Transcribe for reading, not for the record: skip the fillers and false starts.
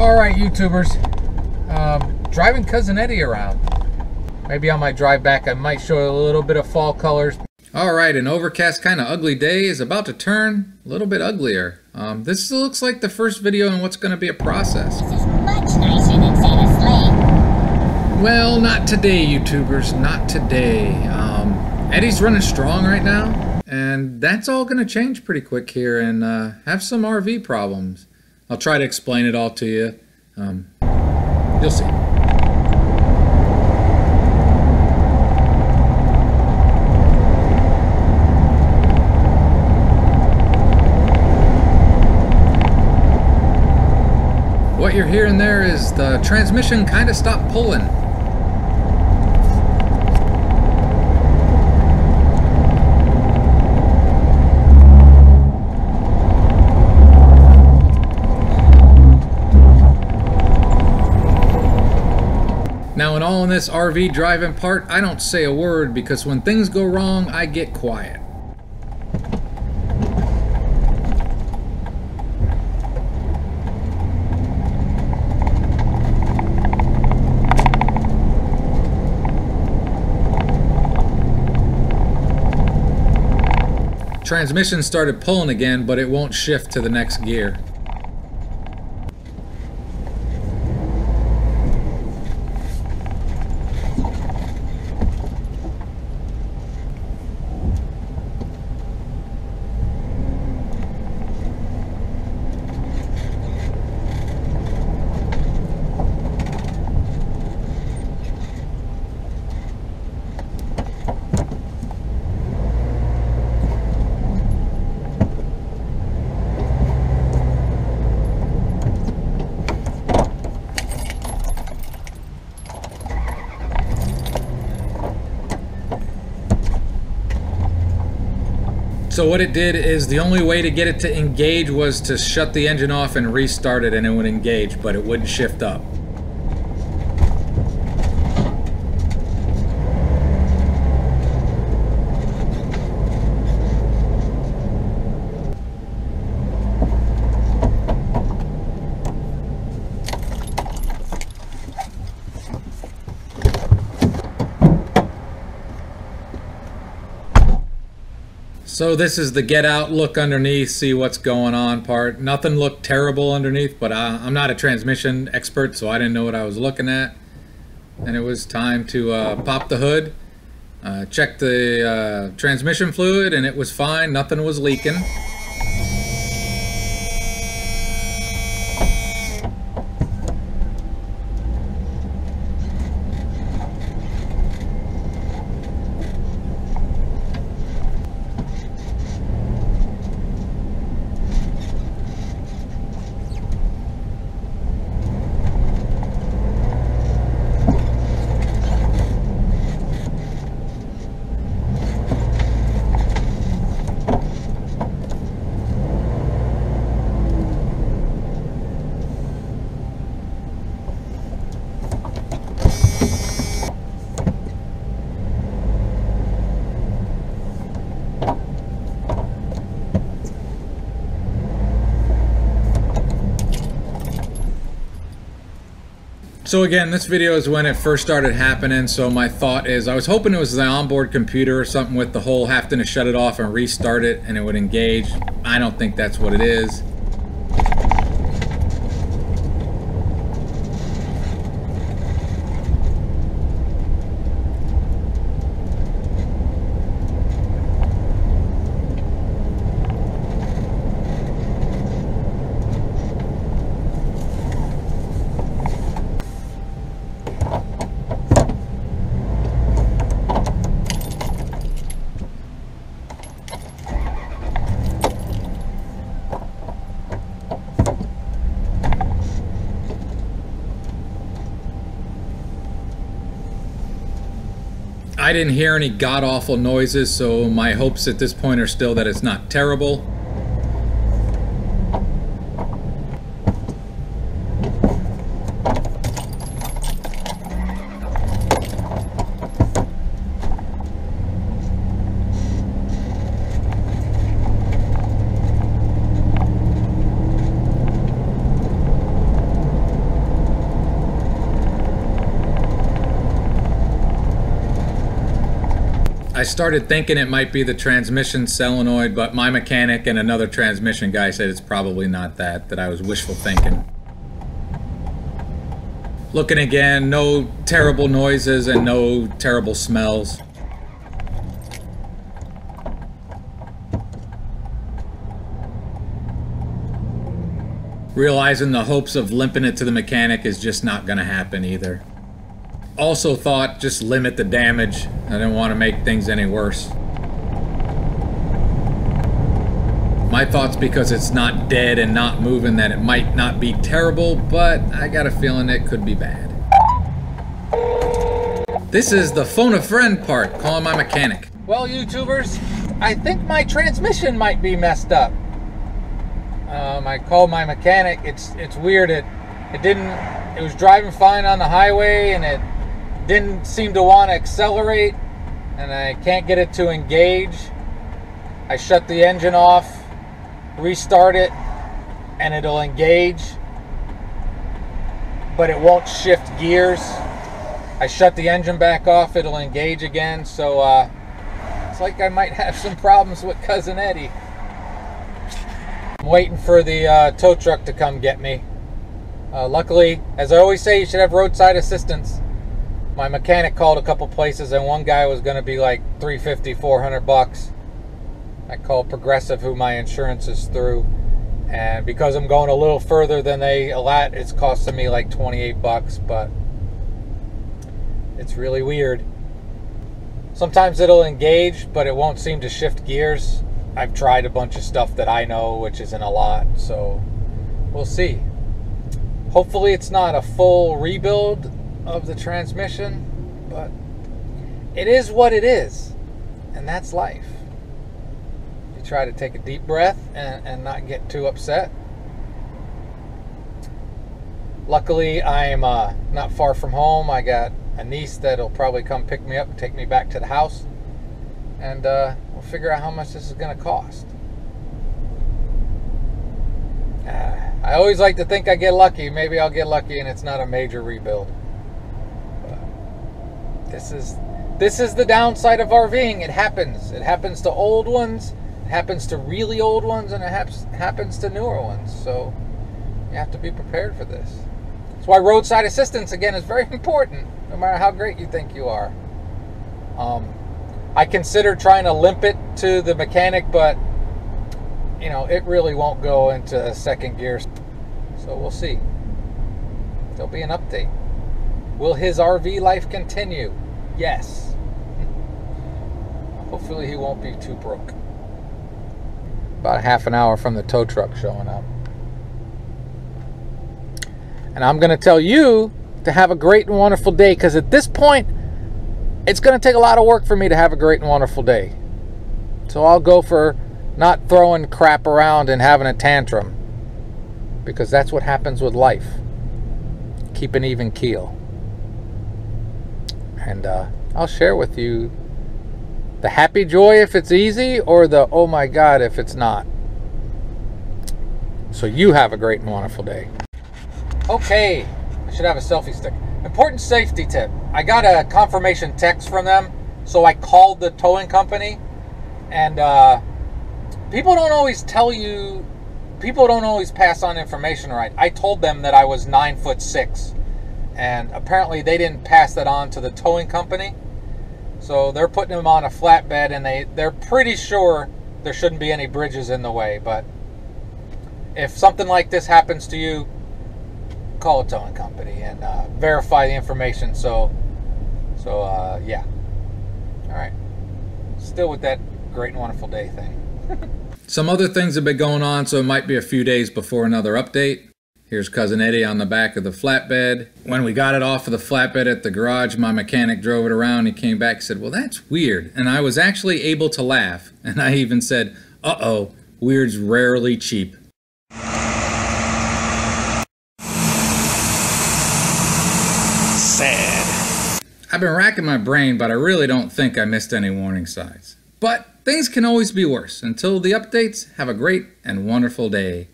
Alright, YouTubers, driving Cousin Eddie around. Maybe on my drive back I might show a little bit of fall colors. Alright, an overcast kind of ugly day is about to turn a little bit uglier. This looks like the first video in what's going to be a process. This is much nicer than Santa's sleigh. Well, not today, YouTubers, not today. Eddie's running strong right now, and that's all going to change pretty quick here and have some RV problems. I'll try to explain it all to you. You'll see. What you're hearing there is the transmission kind of stopped pulling. Now in all in this RV driving part, I don't say a word because when things go wrong, I get quiet. Transmission started pulling again, but it won't shift to the next gear. So what it did is the only way to get it to engage was to shut the engine off and restart it and it would engage, but it wouldn't shift up. So this is the get out, look underneath, see what's going on part. Nothing looked terrible underneath, but I'm not a transmission expert, so I didn't know what I was looking at. And it was time to pop the hood, check the transmission fluid, and it was fine, nothing was leaking. So again, this video is when it first started happening, so my thought is I was hoping it was the onboard computer or something with the whole having to shut it off and restart it and it would engage. I don't think that's what it is. I didn't hear any god-awful noises, so my hopes at this point are still that it's not terrible. I started thinking it might be the transmission solenoid, but my mechanic and another transmission guy said it's probably not that I was wishful thinking. Looking again, no terrible noises and no terrible smells. Realizing the hopes of limping it to the mechanic is just not going to happen either. Also thought just limit the damage. I didn't want to make things any worse. My thoughts, because it's not dead and not moving, that it might not be terrible, but I got a feeling it could be bad. This is the phone a friend part, calling my mechanic. Well, YouTubers, I think my transmission might be messed up. I called my mechanic. It's weird. It was driving fine on the highway, and it didn't seem to want to accelerate, and I can't get it to engage. I shut the engine off, restart it, and it'll engage, but it won't shift gears. I shut the engine back off, it'll engage again. So it's like I might have some problems with Cousin Eddie. I'm waiting for the tow truck to come get me. Luckily, as I always say, you should have roadside assistance. My mechanic called a couple places, and one guy was going to be like $350, $400. I called Progressive, who my insurance is through, and because I'm going a little further than they allot, it's costing me like $28. But it's really weird. Sometimes it'll engage, but it won't seem to shift gears. I've tried a bunch of stuff that I know, which isn't a lot, so we'll see. Hopefully it's not a full rebuild of the transmission, but it is what it is, and that's life. You try to take a deep breath and not get too upset. Luckily, I'm not far from home. I got a niece that'll probably come pick me up and take me back to the house, and we'll figure out how much this is going to cost. I always like to think I get lucky. Maybe I'll get lucky and it's not a major rebuild. But this is the downside of RVing. It happens. It happens to old ones. It happens to really old ones, and it happens to newer ones. So you have to be prepared for this. That's why roadside assistance, again, is very important, no matter how great you think you are. I considered trying to limp it to the mechanic, but you know, it really won't go into second gear. So we'll see. There'll be an update. Will his RV life continue? Yes. Hopefully he won't be too broke. About half an hour from the tow truck showing up. And I'm going to tell you to have a great and wonderful day, because at this point, it's going to take a lot of work for me to have a great and wonderful day. So I'll go for not throwing crap around and having a tantrum, because that's what happens with life. Keep an even keel. And I'll share with you the happy joy if it's easy, or the oh my God if it's not. So you have a great and wonderful day. Okay, I should have a selfie stick. Important safety tip. I got a confirmation text from them, so I called the towing company, and people don't always tell you, people don't always pass on information right. I told them that I was 9'6", and apparently they didn't pass that on to the towing company. So they're putting him on a flatbed, and they're pretty sure there shouldn't be any bridges in the way. But if something like this happens to you, call a towing company and verify the information. So yeah. All right. Still with that great and wonderful day thing. Some other things have been going on, so it might be a few days before another update. Here's Cousin Eddie on the back of the flatbed. When we got it off of the flatbed at the garage, my mechanic drove it around. He came back and said, well, that's weird. And I was actually able to laugh. And I even said, uh-oh, weird's rarely cheap. Sad. I've been racking my brain, but I really don't think I missed any warning signs. But things can always be worse. Until the updates, have a great and wonderful day.